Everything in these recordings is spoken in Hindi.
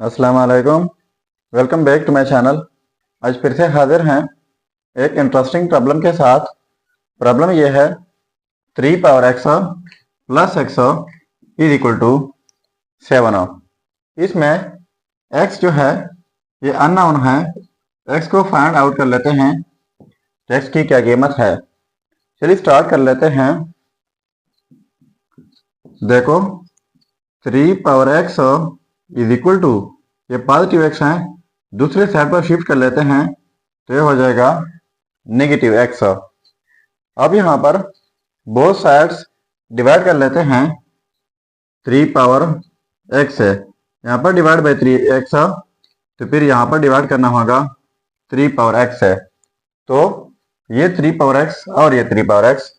अस्सलाम वालेकुम। Welcome back to my channel. आज फिर से हाजिर हैं एक इंटरेस्टिंग प्रॉब्लम के साथ। प्रॉब्लम ये है 3 power x plus x is equal to 7। इसमें x जो है ये अननोन है। x को फाइंड आउट कर लेते हैं। x की क्या कीमत है। चलिए स्टार्ट कर लेते हैं। देखो 3 power x is equal to, ये पॉजिटिव एक्स है, दूसरे साइड पर शिफ्ट कर लेते हैं तो ये हो जाएगा नेगेटिव एक्स। अब यहाँ पर बोथ साइड्स डिवाइड कर लेते हैं 3 पावर एक्स से। यहाँ पर डिवाइड बाई 3 एक्स, तो फिर यहाँ पर डिवाइड करना होगा 3 पावर एक्स है। तो ये 3 पावर एक्स और ये 3 पावर एक्स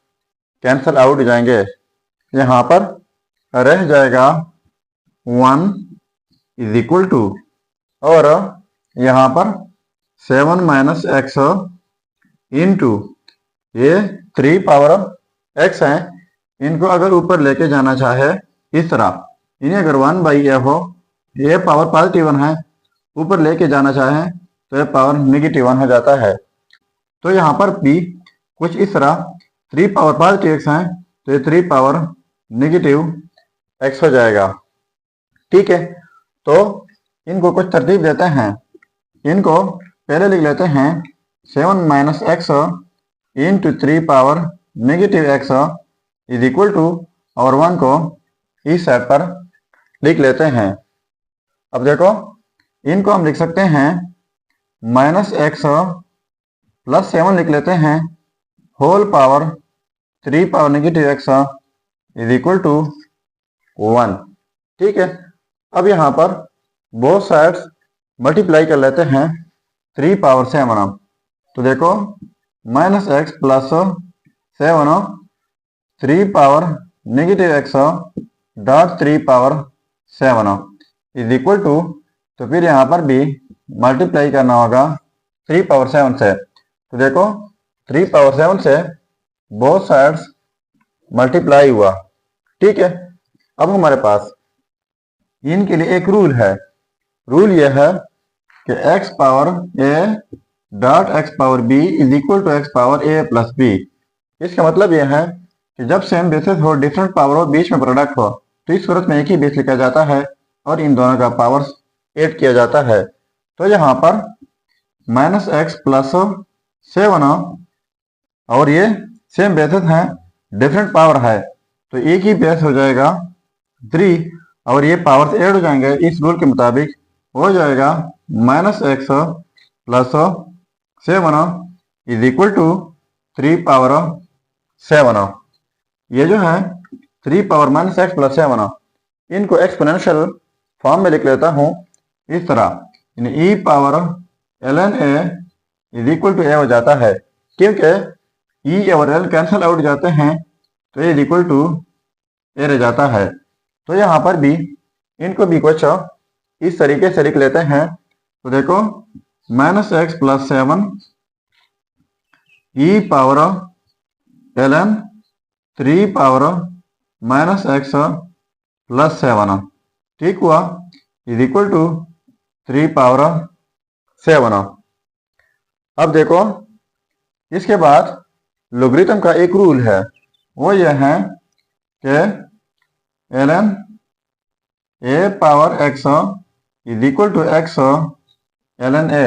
कैंसल आउट हो जाएंगे। यहाँ पर रह जाएगा 1 इज इक्वल टू, और यहाँ पर 7 माइनस एक्स इंटू ये 3 पावर एक्स है। इनको अगर ऊपर लेके जाना चाहे इस तरह, इन्हें अगर 1 बाई ए हो, ये पावर पॉजिटिव 1 है, ऊपर लेके जाना चाहे तो ये पावर नेगेटिव 1 हो जाता है। तो यहाँ पर भी कुछ इस तरह 3 पावर पॉजिटिव एक्स है तो ये 3 पावर नेगेटिव एक्स हो जाएगा। ठीक है, तो इनको कुछ तरतीब देते हैं। इनको पहले लिख लेते हैं 7 minus x into 3 power negative x is equal to, और 1 को इस साइड पर लिख लेते हैं। अब देखो इनको हम लिख सकते हैं माइनस एक्स प्लस 7 लिख लेते हैं whole power 3 power negative x is equal to 1। ठीक है, अब यहाँ पर बोथ साइड्स मल्टीप्लाई कर लेते हैं 3 पावर 7। तो देखो minus x plus 7 3 power negative x dot 3 power 7 is equal to, तो फिर यहाँ पर भी मल्टीप्लाई करना होगा 3 पावर 7 से। तो देखो 3 पावर 7 से बोथ साइड्स मल्टीप्लाई हुआ। ठीक है, अब हमारे पास इनके लिए एक रूल है। रूल यह है कि x power a dot x power b is equal to x power a plus b। इसका मतलब यह है कि जब सेम बेसिस हो, डिफरेंट पावर हो, बीच में प्रोडक्ट हो, तो इस सूरत में एक ही बेस लिखा जाता है और इन दोनों का पावर्स ऐड किया जाता है। तो यहाँ पर माइनस एक्स प्लस 7 और ये सेम बेसिस हैं, डिफरेंट पावर है, तो एक ही बेस हो जाएगा 3 और ये पावर्स ऐड हो जाएंगे। इस रूल के मुताबिक हो जाएगा minus x plus 7 is equal to 3 power 7। ये जो है 3 पावर माइनस एक्स प्लस 7, इनको एक्सपोनेंशियल फॉर्म में लिख लेता हूँ इस तरह। E power ln a is equal to a हो जाता है, क्योंकि ई और एल कैंसिल आउट जाते हैं तो ए इज इक्वल टू ए रह जाता है। तो यहाँ पर भी इनको भी कुछ इस तरीके से लिख लेते हैं। तो देखो minus x plus 7 e power ln 3 power minus x plus 7, ठीक हुआ, इज इक्वल टू 3 पावर 7। अब देखो इसके बाद लोगरिथम का एक रूल है, वो यह है कि ln a power x is equal to x ln a।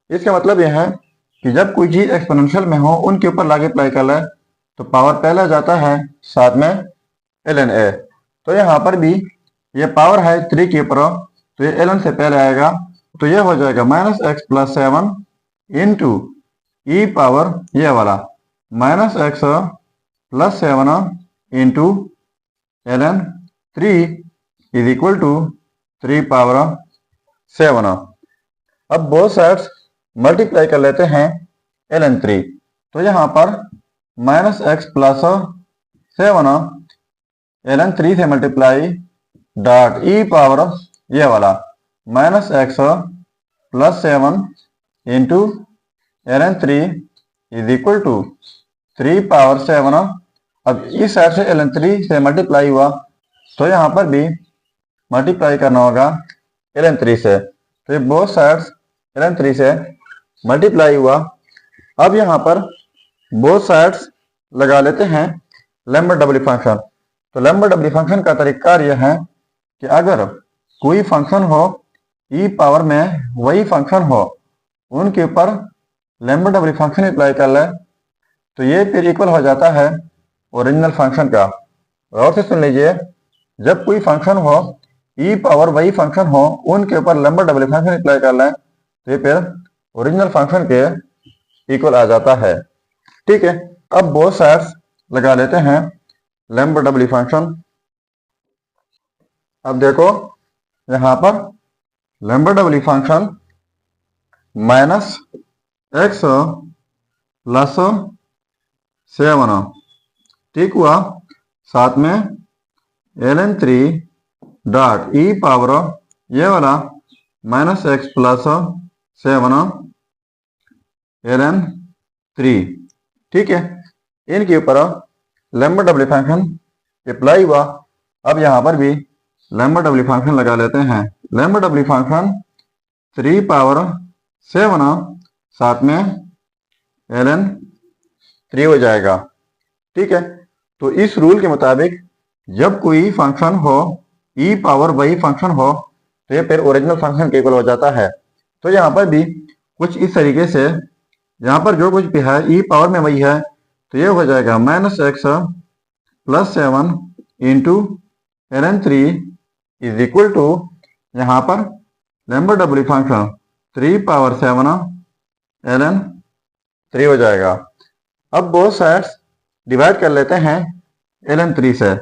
इसका मतलब यह है कि जब कोई चीज एक्सपोनेंशियल में हो, उनके ऊपर लाके अप्लाई कर ले तो पावर पहले जाता है, साथ में ln a। तो यहाँ पर भी ये पावर है 3 के ऊपर, तो ये ln से पहले आएगा, तो ये हो जाएगा minus x plus 7 into e power ये वाला minus x plus 7 into ln 3 is equal to 3 power 7। अब बोथ साइड्स मल्टीप्लाई कर लेते हैं ln 3। तो यहाँ पर माइनस एक्स प्लस 7 ln 3 से मल्टीप्लाई डॉट ई पावर ये वाला minus x plus 7 into ln 3 is equal to 3 power 7। अब इस साइड से ln 3 से मल्टीप्लाई हुआ, तो यहाँ पर भी मल्टीप्लाई करना होगा ln3 से, तो ये बोथ साइड्स ln3 से मल्टीप्लाई हुआ। अब यहाँ पर बोथ साइड्स लगा लेते हैं लैम्बर्ट डबली फंक्शन। तो लैम्बर्ट डबली फंक्शन का तरीका यह है कि अगर कोई फंक्शन हो ई पावर में वही फंक्शन हो, उनके ऊपर लैम्बर्ट डबली फंक्शन अप्लाई कर ले तो ये फिर इक्वल हो जाता है ओरिजिनल फंक्शन का। और से सुन लीजिए, जब कोई फंक्शन हो ई पावर वही फंक्शन हो, उनके ऊपर लैम्बर्ट डबली फंक्शन अप्लाई कर लें तो ये फिर ओरिजिनल फंक्शन के इक्वल आ जाता है। ठीक है, अब बोथ साइड्स लगा लेते हैं लैम्बर्ट डबली फंक्शन। अब देखो यहाँ पर Lambert W function minus x plus 7, ठीक हुआ, साथ में ln3 डॉट ई पावर ये वाला माइनस एक्स प्लस 7 ln3, ठीक है। इनके ऊपर लैम्बर्ट डबली फंक्शन अप्लाई हुआ। अब यहाँ पर भी लैम्बर्ट डबली फंक्शन लगा लेते हैं। लैम्बर्ट डबली फंक्शन 3 पावर 7 साथ में ln3 हो जाएगा। ठीक है, तो इस रूल के मुताबिक जब कोई फंक्शन हो ई पावर वही फंक्शन हो तो ये फिर ओरिजिनल फंक्शन के इक्वल हो जाता है। तो यहाँ पर भी कुछ इस तरीके से, यहाँ पर जो कुछ भी है ई पावर में वही है, तो ये हो जाएगा minus x plus 7 into ln3 is equal to, यहाँ पर Lambert W function 3 power 7 ln3 हो जाएगा। अब बोथ साइड्स डिवाइड कर लेते हैं ln3 से।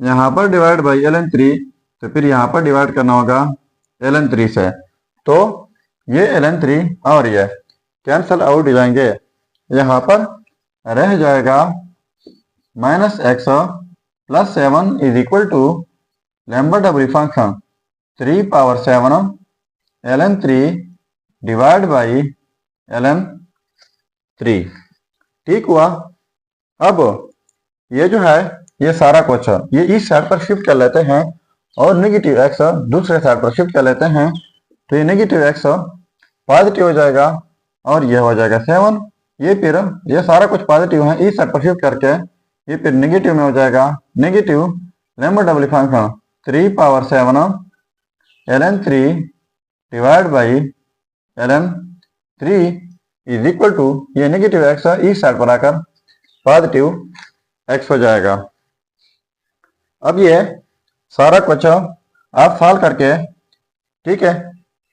यहाँ पर डिवाइड बाई ln3, तो फिर यहाँ पर डिवाइड करना होगा ln3 से। तो ये ln3 और ये कैंसल आउट हो जाएंगे। यहाँ पर रह जाएगा minus x plus 7 is equal to Lambert W function 3 power 7 ln3 divide by ln3, ठीक हुआ। अब ये जो है ये सारा कुछ ये इस साइड पर शिफ्ट कर लेते हैं और नेगेटिव एक्स दूसरे साइड पर शिफ्ट कर लेते हैं, तो ये नेगेटिव एक्स पॉजिटिव हो जाएगा और ये हो जाएगा 7। ये फिर ये सारा कुछ पॉजिटिव है, इस साइड पर शिफ्ट करके ये फिर नेगेटिव में हो जाएगा। Negative Lambert W function 3 power 7 ln3 divide by ln3 is equal to, ये नेगेटिव एक्स इस साइड पर आकर पॉजिटिव एक्स हो जाएगा। अब ये सारा कुछ आप सॉल्व करके, ठीक है,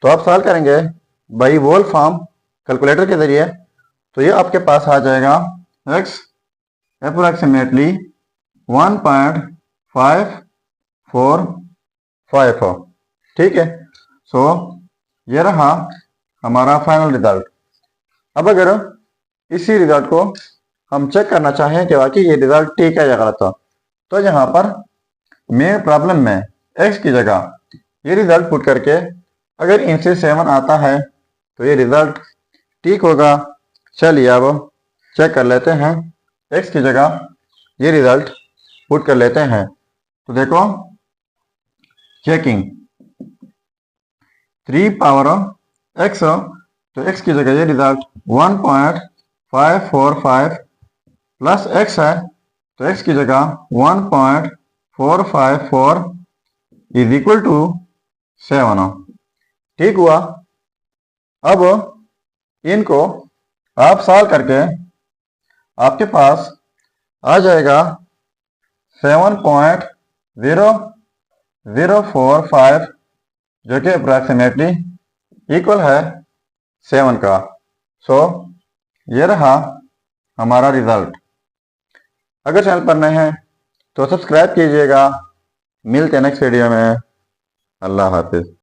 तो आप सॉल्व करेंगे बाई वोल फॉर्म कैलकुलेटर के जरिए, तो ये आपके पास आ जाएगा x अप्रोक्सीमेटली 1.545, ठीक है। सो ये रहा हमारा फाइनल रिजल्ट। अब अगर इसी रिजल्ट को हम चेक करना चाहें कि वाकई ये रिजल्ट ठीक है या गलत हो, तो यहाँ पर मेन प्रॉब्लम में x की जगह ये रिजल्ट पुट करके अगर इनसे 7 आता है तो ये रिजल्ट ठीक होगा। चलिए अब चेक कर लेते हैं, x की जगह ये रिजल्ट पुट कर लेते हैं। तो देखो चेकिंग 3 पावर x, तो x की जगह ये रिजल्ट 1.545 प्लस x है, तो x की जगह 1.454 इज इक्वल टू 7, ठीक हुआ। अब इनको आप सॉल्व करके आपके पास आ जाएगा 7.0045 जो कि अप्रॉक्सीमेटली इक्वल है 7 का। सो ये रहा हमारा रिजल्ट। अगर चैनल पर नए हैं तो सब्सक्राइब कीजिएगा। मिलते हैं नेक्स्ट वीडियो में। अल्लाह हाफिज।